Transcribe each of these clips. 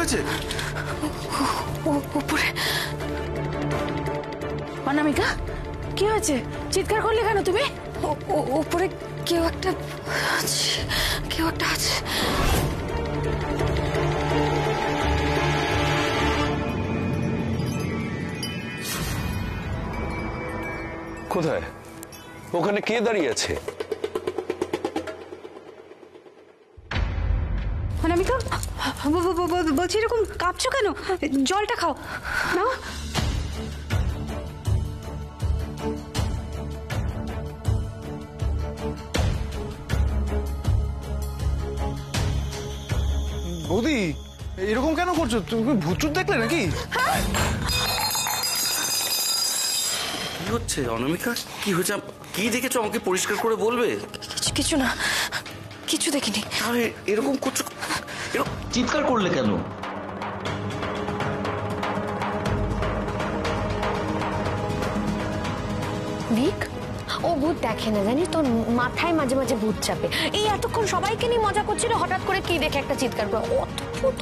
হয়েছে? উপরে। অনামিকা, কি হয়েছে? চিৎকার করলে কেন তুমি? উপরে কেউ একটা আছে। কোথায়? ওখানে কে দাঁড়িয়ে আছে? অনামিকা, বলছি এরকম কাঁপছো কেন? জলটা খাও না। বৌদি, এরকম কেন করছো? তুমি ভূত দেখলে নাকি? কি হচ্ছে অনামিকা? কি হয়েছে? কি দেখেছো আমাকে পরিষ্কার করে বলবে? কিছু না, কিছু দেখিনি। আরে এরকম করছো, চিৎকার করলে কেন? ভিক, ও ভূত দেখে না জানিস, তোর মাথায় মাঝে মাঝে ভূত চাপে। এই এতক্ষণ সবাইকে নিয়ে মজা করছিল, হঠাৎ করে কি দেখে একটা চিৎকার করে। অদ্ভুত।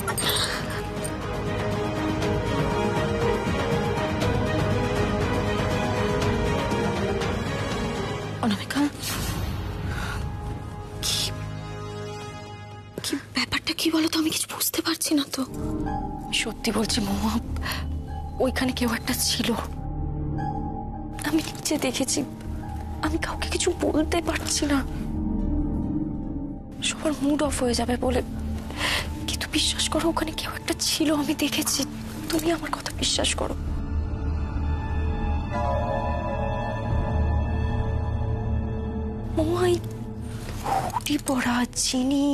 অনামিকা, কি ব্যাপারটা কি বলো তো? আমি কিছু বুঝতে পারছি না তো। সত্যি বলছি মহুয়া, ওইখানে কেউ একটা ছিল। আমি নিচে দেখেছি। আমি কাউকে কিছু বলতে পারছি না, সবার মুড অফ হয়ে যাবে বলে। কিন্তু বিশ্বাস করো, ওখানে কেউ একটা ছিল, আমি দেখেছি। তুমি আমার কথা বিশ্বাস করো। মহুয়া, হুডি পরা, চিনি,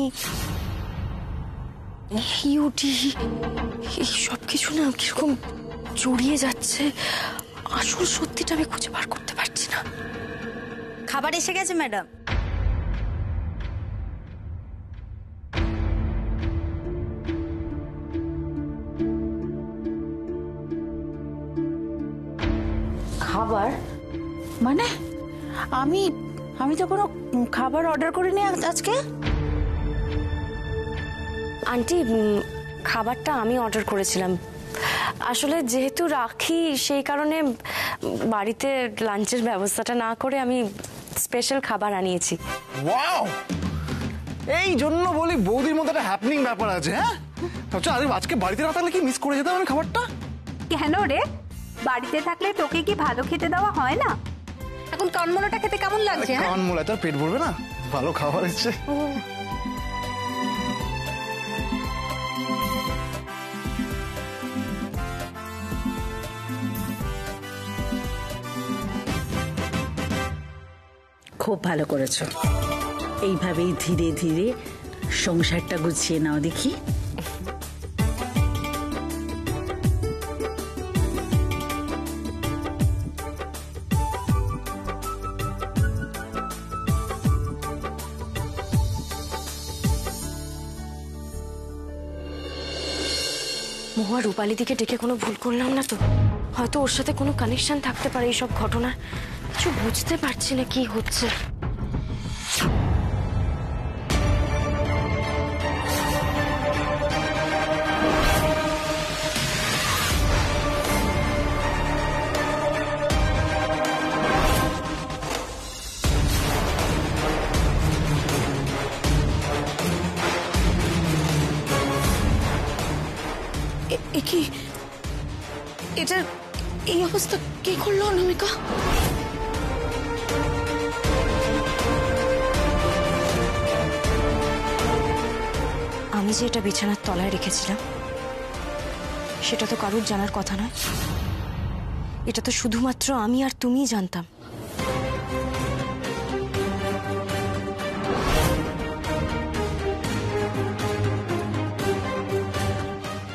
হিউডি, এই সব কিছু না কিরকম জড়িয়ে যাচ্ছে। আসল সত্যিটা আমি খুঁজে বার করতে পারছি না। খাবার এসে গেছে ম্যাডাম। খাবার মানে? আমি তো কোনো খাবার অর্ডার করিনি আজকে। আন্টি, খাবারটা আমি অর্ডার করেছিলাম। আসলে যেহেতু রাখি, সেই কারণে বাড়িতে লাঞ্চের ব্যবস্থাটা না করে আমি স্পেশাল খাবার আনিয়েছি। ওয়াও, এই জন্য বলি বৌদির মধ্যে একটা হ্যাপনিং ব্যাপার আছে। হ্যাঁ, আচ্ছা, আজকে বাড়িতে না থাকলে কি মিস করে যেতাম আমি খাবারটা? কেন রে? বাড়িতে থাকলে তোকে কি ভালো খেতে দেওয়া হয় না? এখন কানমোলাটা খেতে কেমন লাগছে? কানমোলা তার পেট ভরবে না? ভালো খাবার এসছে। খুব ভালো করেছো। এইভাবেই ধীরে ধীরে সংসারটা গুছিয়ে নাও দেখি। মহুয়া, রূপালী দিকে ডেকে কোনো ভুল করলাম না তো? হয়তো ওর সাথে কোনো কানেকশন থাকতে পারে এইসব ঘটনার। কিছু বুঝতে পারছি না কি হচ্ছে। কি এটা? এই অবস্থা কে করলো অনামিকা? আমি যে এটা বিছানার তলায় রেখেছিলাম, সেটা তো কারুর জানার কথা নয়। এটা তো শুধুমাত্র আমি আর তুমিই জানতাম।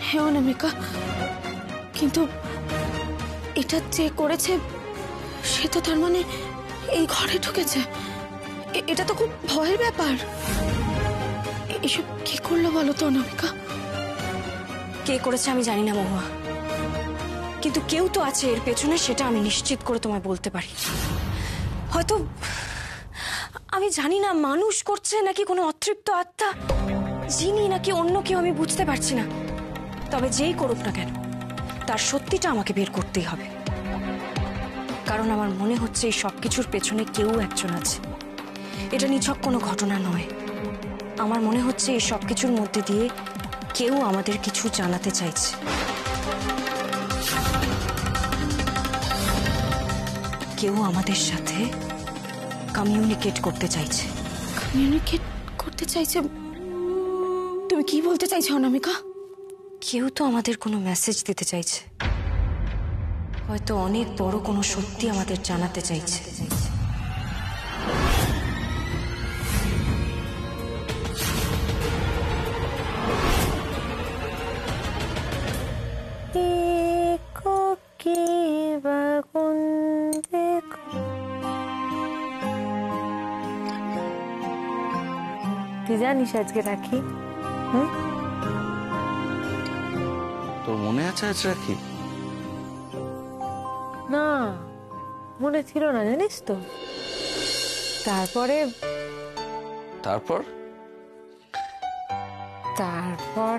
হ্যাঁ অনামিকা, কিন্তু এটা যে করেছে সে তো তার মানে এই ঘরে ঢুকেছে। এটা তো খুব ভয়ের ব্যাপার। এসব কি করলো বলো তো অনামিকা? কে করেছে আমি জানি না মহুয়া, কিন্তু কেউ তো আছে এর পেছনে, সেটা আমি নিশ্চিত করে তোমায় বলতে পারি। হয়তো আমি জানি না মানুষ করছে নাকি কোনো অতৃপ্ত আত্মা, জিনি নাকি অন্য কেউ, আমি বুঝতে পারছি না। তবে যেই করুক না কেন তার সত্যিটা আমাকে বের করতেই হবে, কারণ আমার মনে হচ্ছে এই সব কিছুর পেছনে কেউ একজন আছে। এটা নিছক কোনো ঘটনা নয়, আমার মনে হচ্ছে এই সব কিছুর মধ্যে দিয়ে কেউ আমাদের কিছু জানাতে চাইছে। কেউ আমাদের সাথে কমিউনিকেট করতে চাইছে। কমিউনিকেট করতে চাইছে? তুমি কি বলতে চাইছো অনামিকা? কেউ তো আমাদের কোনো মেসেজ দিতে চাইছে, হয়তো অনেক বড় কোনো সত্যি আমাদের জানাতে চাইছে। তুই জানিস আজকে রাখি? তোর মনে আছে আজ রাখি? না, মনে ছিল না জানিস তো। তারপরে তারপর তারপর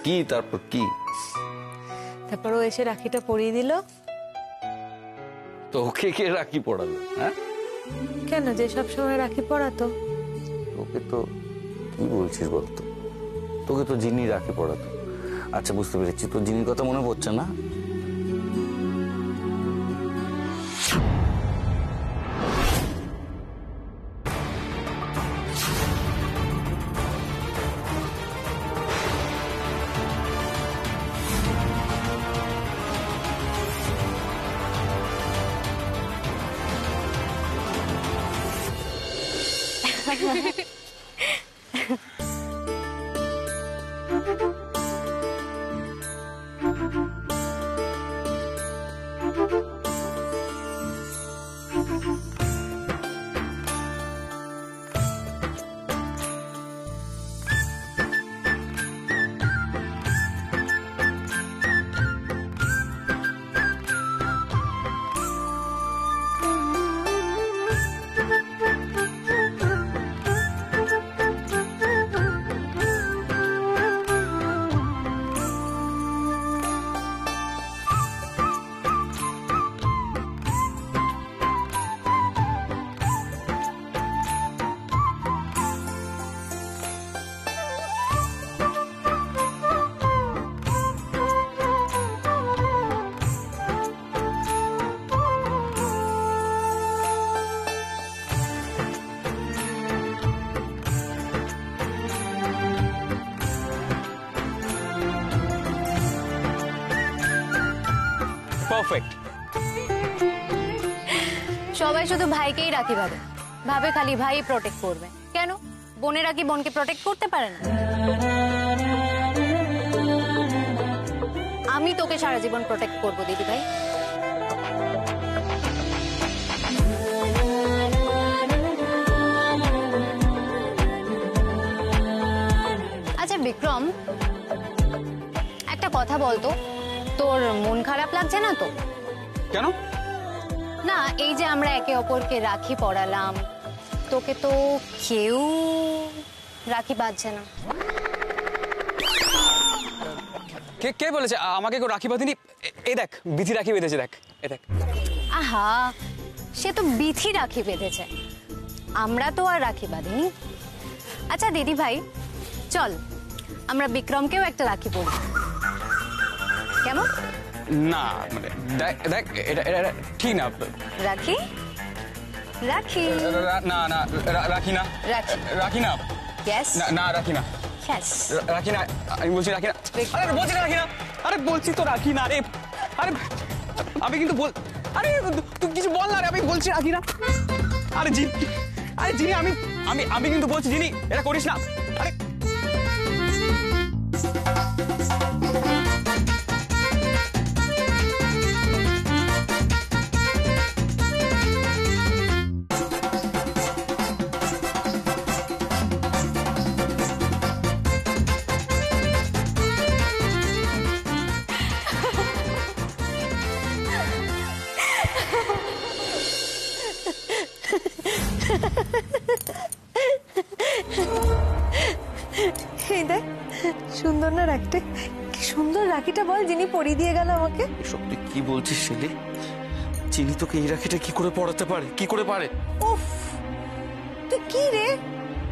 কি? তারপর কি? তারপর ও এসে রাখিটা পরিয়ে দিল। তো ওকে কে রাখি পড়ালো? হ্যাঁ, কেন, যে সব সময় রাখি পড়াতো। তোকে তো কি বলছিস বলতো? তোকে তো জিনি রাখি পড়াতো। আচ্ছা বুঝতে পেরেছি, তোর জিনির কথা মনে পড়ছে না? পারফেক্ট। সবাই শুধু ভাইকেই রাখি ভাবে, ভাবে খালি ভাই প্রোটেক্ট করবে। কেন বোনেরা কি বোনকে প্রোটেক্ট করতে পারে না? আমি তোকে সারা জীবন প্রোটেক্ট করবো দিদি ভাই। আচ্ছা বিক্রম, একটা কথা বলতো, তোর মন খারাপ লাগছে না তো? কেন? না, এই যে আমরা একে অপরকে রাখি পরালাম, তোকে তো কেউ রাখি বাঁধছে না। কে কে বলেছে আমাকে কেউ রাখি বাঁধেনি? এই দেখ, বিথি রাখি বেঁধেছে, দেখ এই দেখ। আহা, সে তো বিথি রাখি বেঁধেছে, আমরা তো আর রাখি বাঁধিনি। আচ্ছা দিদি ভাই, চল আমরা বিক্রমকেও একটা রাখি পরি, কেমন? না মানে দেখ দেখ, এটা এটা ঠিক না। রাখি রাখি না না, রাখি না, রাখি রাখি না। ইয়েস না না, রাখি না, ইয়েস রাখি না, আমি বলছি রাখি না। আরে বলছি না রাখি না, আরে বলছি তো রাখি না রে। আরে আমি কিন্তু বল, আরে তুই কিছু বল না রে, আমি বলছি রাখি না। আরে জিনি, আরে জিনি, আমি আমি আমি কিন্তু বলছি জিনি, এটা করিস না। আরে এই দেখ, সুন্দর না রাখিটা? কি সুন্দর রাখিটা বল, যিনি পরিয়ে দিয়ে গেল আমাকে। এসব তুই কি বলছিস শিলি? চিনি তোকে এই রাখিটা কি করে পড়াতে পারে? কি করে পারে? উফ, তুই কি রে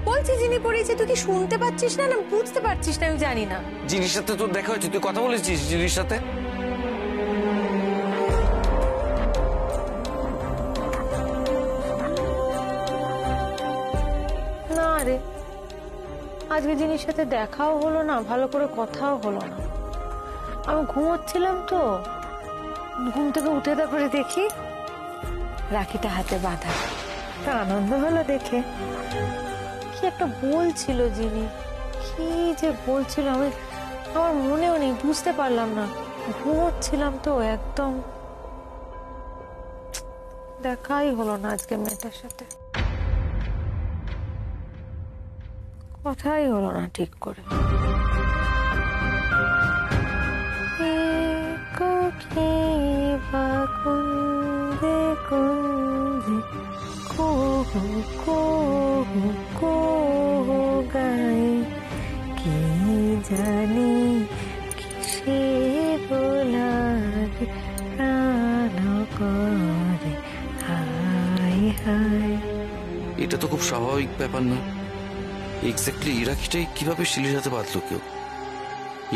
বলছিস? যিনি পরিয়েছে তুই কি শুনতে পাচ্ছিস না, না বুঝতে পারছিস না? আমি জানি না। জিনিস সাথে তোর দেখা হয়েছে, তুই কথা বলেছিস জিনিস সাথে? না রে, আজকে জিনিস সাথে দেখাও হলো না, ভালো করে কথাও হলো না। আমি ঘুমোচ্ছিলাম তো, ঘুম থেকে উঠে তারপরে দেখি রাখিটা হাতে বাঁধা। তা আনন্দ হলো দেখে। কি একটা বলছিল যিনি, কি যে বলছিল আমি আমার মনেও নেই, বুঝতে পারলাম না, ঘুমোচ্ছিলাম তো একদম। দেখাই হলো না আজকে মেয়েটার সাথে, কথাই হলো না ঠিক করে। কুন্দে কুন্দে কুহু কুহু কুহু গায়, কি জানি কিসে লাগে প্রাণ করে হায় হায়। এটা তো খুব স্বাভাবিক ব্যাপার না? এক্স্যাক্টলি এই রাখিটাই কিভাবে শিলির হাতে বাঁধলো কেউ?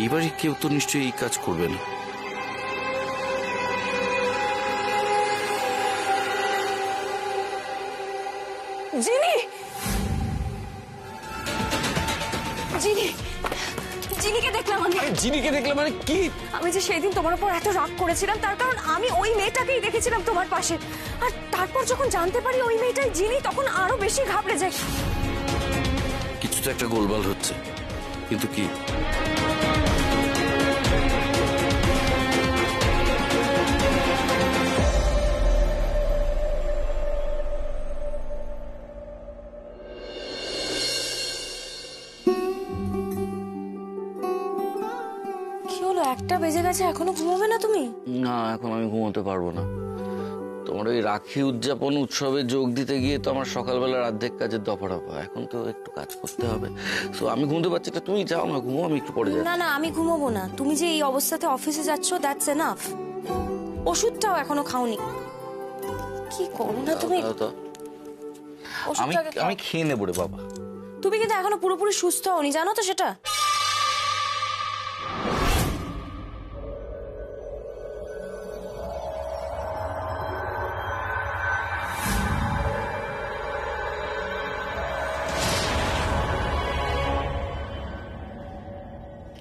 এইবারই কেউ তো নিশ্চয়ই এই কাজ করবে না। জিনি, জিনি, জিনিকে দেখলাম আমি। জিনিকে দেখলে মানে কি? আমি যে সেদিন তোমার উপর এত রাগ করেছিলাম তার কারণ আমি ওই মেয়েটাকেই দেখেছিলাম তোমার পাশে, আর তারপর যখন জানতে পারি ওই মেয়েটাই জিনি, তখন আরো বেশি ঘাবড়ে যাই। কিছু তো একটা গোলমাল হচ্ছে, কিন্তু কি? কি হলো, 1টা বেজে গেছে, এখনো ঘুমোবে না তুমি? না, এখন আমি ঘুমোতে পারবো না। তোমার ওই রাখি উদযাপন উৎসবে যোগ দিতে গিয়ে তো আমার সকালবেলার অর্ধেক কাজের দফারফা, এখন তো একটু কাজ করতে হবে। তো আমি ঘুমোতে পারছি না, তুমি যাও না, ঘুমো, আমি একটু পরে যাই। না না, আমি ঘুমোবো না। তুমি যে এই অবস্থাতে অফিসে যাচ্ছ, দ্যাটস এনাফ। ওষুধটাও এখনো খাওনি। কি করো না তুমি? আমি খেয়ে নেবো রে বাবা। তুমি কিন্তু এখনো পুরোপুরি সুস্থ হওনি, জানো তো সেটা?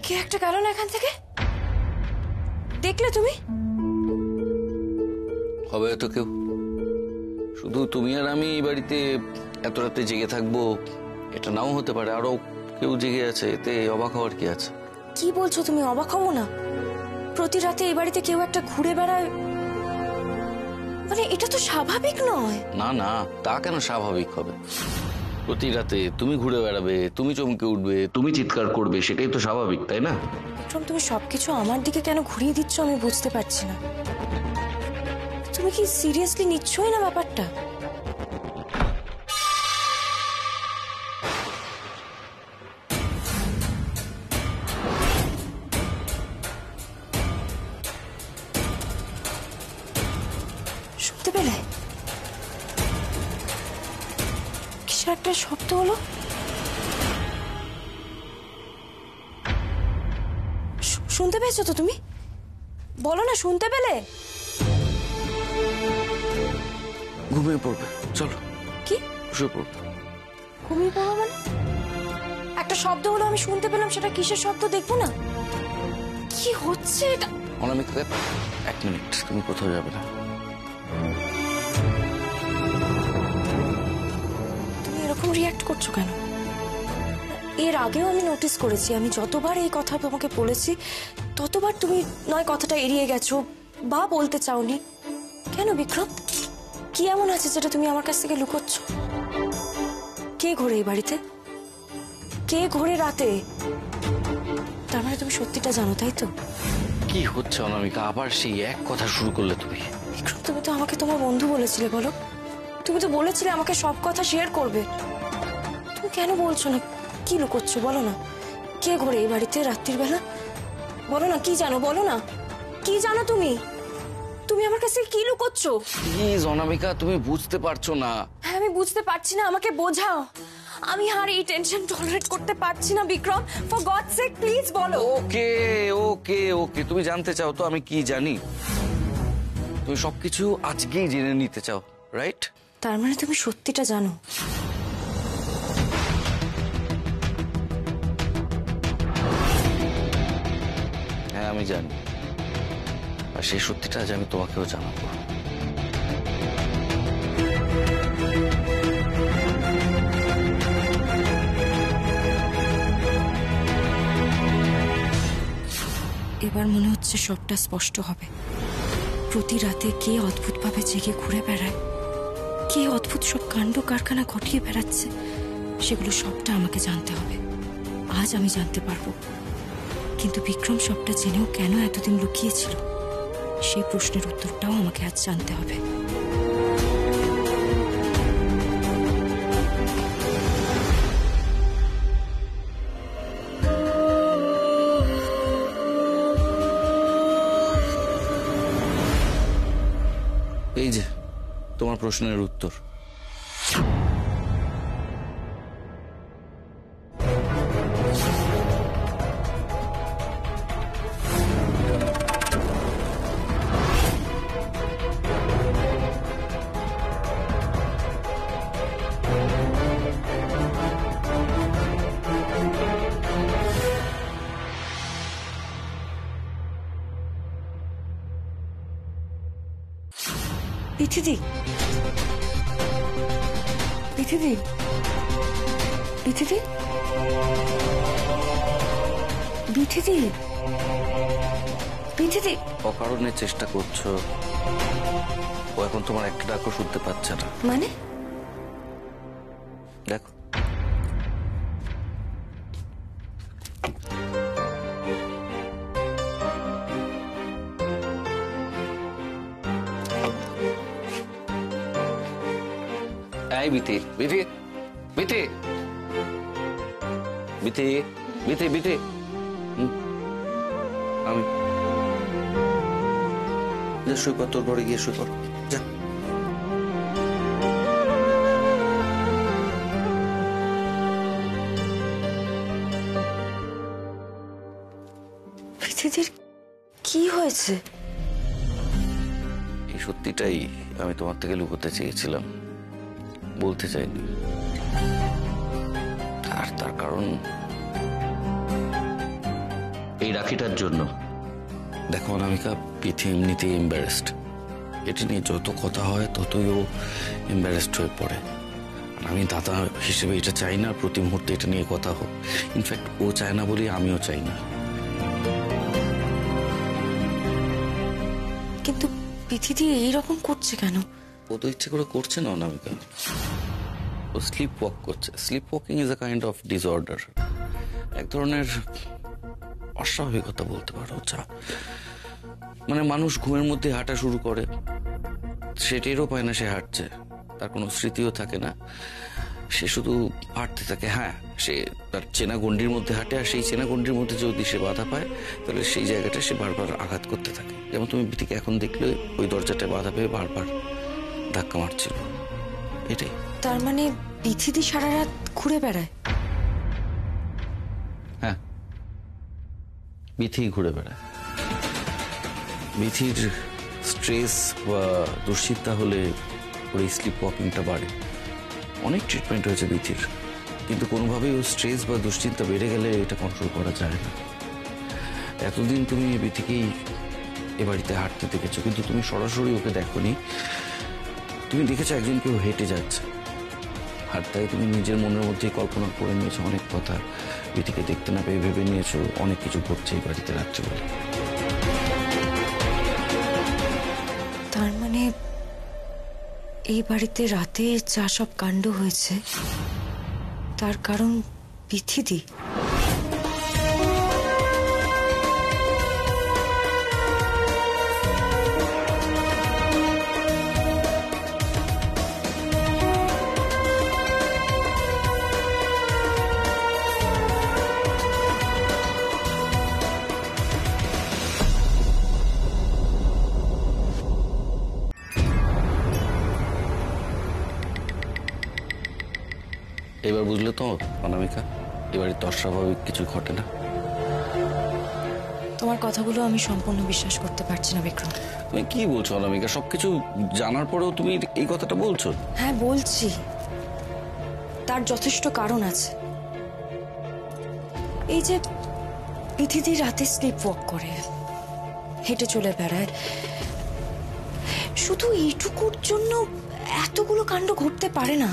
কে একটা গেল না এখান থেকে, দেখলে তুমি? হবে তো কেউ, শুধু তুমি আর আমি এই বাড়িতে এত রাতে জেগে থাকবো এটা নাও হতে পারে, আরো কেউ জেগে আছে, এতে অবাক হওয়ার কি আছে? কি বলছো তুমি? অবাক হবো না? প্রতি রাতে এই বাড়িতে কেউ একটা ঘুরে বেড়ায়, মানে এটা তো স্বাভাবিক নয়। না না, তা কেন স্বাভাবিক হবে? প্রতি রাতে তুমি ঘুরে বেড়াবে, তুমি চমকে উঠবে, তুমি চিৎকার করবে, সেটাই তো স্বাভাবিক, তাই না? বিক্রম, তুমি সবকিছু আমার দিকে কেন ঘুরিয়ে দিচ্ছ আমি বুঝতে পারছি না। তুমি কি সিরিয়াসলি নিচ্ছই না ব্যাপারটা? শুনতে পেলে কিসের একটা শব্দ হলো? শুনতে পেয়েছো তো তুমি? বলো না, শুনতে পেলে? ঘুমিয়ে পড়বে, চলো। কি শুয়ে পড়বে? ঘুমিয়ে পড়ো মানে? একটা শব্দ হলো, আমি শুনতে পেলাম, সেটা কিসের শব্দ দেখবো না? কি হচ্ছে এটা? অনামিকা, 1 মিনিট, তুমি কোথাও যাবে না। তুমি এরকম রিয়াক্ট করছো কেন? এর আগেও আমি নোটিস করেছি, আমি যতবার এই কথা তোমাকে বলেছি ততবার তুমি নয় কথাটা এড়িয়ে গেছো বা বলতে চাওনি। কেন বিক্রম? কি এমন আছে যেটা তুমি আমার কাছ থেকে লুকোচ্ছ? কে ঘোরে এই বাড়িতে? কে ঘোরে রাতে? তার মানে তুমি সত্যিটা জানো, তাই তো? কি হচ্ছে অনামিকা? আবার সেই এক কথা শুরু করলে তুমি। বিক্রম, তুমি তো আমাকে তোমার বন্ধু বলেছিলে, বলো? তুমি তো বলেছিলে আমাকে সব কথা শেয়ার করবে। তুমি কেন বলছো না? কি লুকোচ্ছ বলো না? কে ঘরে এই বাড়িতে রাত্রির বেলা? বলো না, কি জানো, বলো না, কি জানো তুমি? তুমি আমার কাছে কি লুকোচ্ছ? প্লিজ অনামিকা, তুমি বুঝতে পারছো না। হ্যাঁ, আমি বুঝতে পারছি না, আমাকে বোঝাও। আমি আর এই টেনশন টলারেট করতে পারছি না Vikram, for God sake please বলো। ওকে ওকে ওকে, তুমি জানতে চাও তো আমি কি জানি? তুমি সবকিছু আজকেই জেনে নিতে চাও, রাইট? তার মানে তুমি সত্যিটা জানো? হ্যাঁ আমি জানি, আর সেই সত্যিটা আজ আমি তোমাকেও জানাবো। এবার মনে হচ্ছে সবটা স্পষ্ট হবে। প্রতি রাতে কে অদ্ভুতভাবে জেগে ঘুরে বেড়ায়, কে অদ্ভুত সব কাণ্ড কারখানা ঘটিয়ে বেড়াচ্ছে, সেগুলো সবটা আমাকে জানতে হবে। আজ আমি জানতে পারবো, কিন্তু বিক্রম সবটা জেনেও কেন এতদিন লুকিয়েছিল, সেই প্রশ্নের উত্তরটাও আমাকে আজ জানতে হবে। এই যে তোমার প্রশ্নের উত্তর। বিথিদি, বিথিদি, বিথিদি, বিথিদি, বিথিদি। অকারণে চেষ্টা করছো, ও এখন তোমার একটা ডাকও শুনতে পাচ্ছে না। মানে? দেখো, এই বিথি, বিথি, বিথি, বিথি, বিথি, বিথি, আমি যা, শুই কর, তোর ঘরে গিয়ে শুই কর, যা। বিথিদির কি হয়েছে? এই সত্যিটাই আমি তোমার থেকে লুকোতে চেয়েছিলাম, বলতে চাইনি। আর তার কারণ এই রাখিটার জন্য। দেখো অনামিকা, পিথি এমনিতেই এম্বারেসড। এটি নিয়ে যত কথা হয় ততই ও এম্বারেসড হয়ে পড়ে। আর আমি দাদা হিসেবে এটা চাই না প্রতি মুহূর্তে এটা নিয়ে কথা হোক। ইনফ্যাক্ট ও চায় না বলেই আমিও চাই না। কিন্তু বিথিদি এইরকম করছে কেন? ও তো ইচ্ছে করে করছে না অনামিকা, ও স্লিপ ওয়াক করছে। Slip walking is a kind of disorder, এক ধরনের অস্বাভাবিকতা বলতে পারো। যা মানে মানুষ ঘুমের মধ্যে হাঁটা শুরু করে, সে টেরও পায় না সে হাঁটছে, তার কোনো স্মৃতিও থাকে না, সে শুধু হাঁটতে থাকে। হ্যাঁ, সে তার চেনা গণ্ডির মধ্যে হাঁটে, আর সেই চেনা গণ্ডির মধ্যে যদি সে বাধা পায় তাহলে সেই জায়গাটা সে বারবার আঘাত করতে থাকে। যেমন তুমি বিথিকে এখন দেখলে ওই দরজাটায় বাধা পেয়ে বারবার ধাক্কা মারছিল, এটাই। তার মানে বিথিদি সারা রাত ঘুরে বেড়ায়? হ্যাঁ, বিথি ঘুরে বেড়ায়। বিথির স্ট্রেস বা দুশ্চিন্তা হলে ওর এই স্লিপ ওয়াকিংটা বাড়ে। অনেক ট্রিটমেন্ট হয়েছে বিথির, কিন্তু কোনোভাবেই ও স্ট্রেস বা দুশ্চিন্তা বেড়ে গেলে এটা কন্ট্রোল করা যায় না। এতদিন তুমি বিথিকেই এ বাড়িতে হাঁটতে দেখেছো, কিন্তু তুমি সরাসরি ওকে দেখোনি। তুমি দেখেছো একজন কেউ হেঁটে যাচ্ছে, আর তাই তুমি নিজের মনের মধ্যেই কল্পনা করে নিয়েছো অনেক কথা। বিথিকে দেখতে না পেয়ে ভেবে নিয়েছো অনেক কিছু ঘটছে এই বাড়িতে রাত্রিবেলা। তার মানে এই বাড়িতে রাতে যা সব কাণ্ড হয়েছে তার কারণ বিথিদি? এবার বুঝলে তো অনামিকা, এবারে তো অস্বাভাবিক কিছু ঘটে না। তোমার কথাগুলো আমি সম্পূর্ণ বিশ্বাস করতে পারছি না বিক্রম। তুমি কি বলছো অনামিকা? সবকিছু জানার পরেও তুমি এই কথাটা বলছো? হ্যাঁ বলছি, তার যথেষ্ট কারণ আছে। এই যে বিথিদি রাতে স্লিপ ওয়াক করে, হেঁটে চলে বেড়ায়, শুধু এইটুকুর জন্য এতগুলো কাণ্ড ঘটতে পারে না।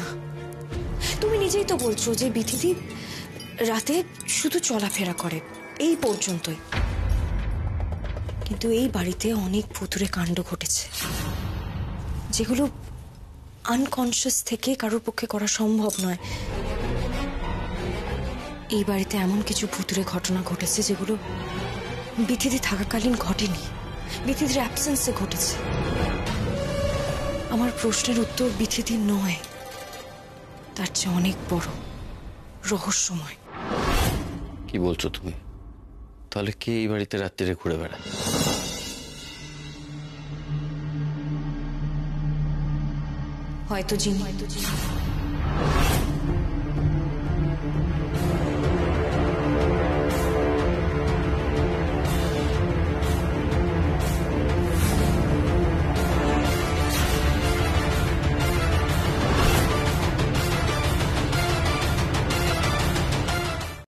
তুমি নিজেই তো বলছো যে বিথিদি রাতে শুধু চলাফেরা করে, এই পর্যন্তই। কিন্তু এই বাড়িতে অনেক ভুতুড়ে কাণ্ড ঘটেছে, যেগুলো আনকনসিয়াস থেকে কারোর পক্ষে করা সম্ভব নয়। এই বাড়িতে এমন কিছু ভুতুড়ে ঘটনা ঘটেছে যেগুলো বিথিদি থাকাকালীন ঘটেনি, বিথিদির অ্যাবসেন্সে ঘটেছে। আমার প্রশ্নের উত্তর বিথিদি নয়, তার চেয়ে অনেক বড়, রহস্যময়। কি বলছো তুমি? তাহলে কে এই বাড়িতে রাত্রিরে ঘুরে বেড়ায়? হয়তো জিন।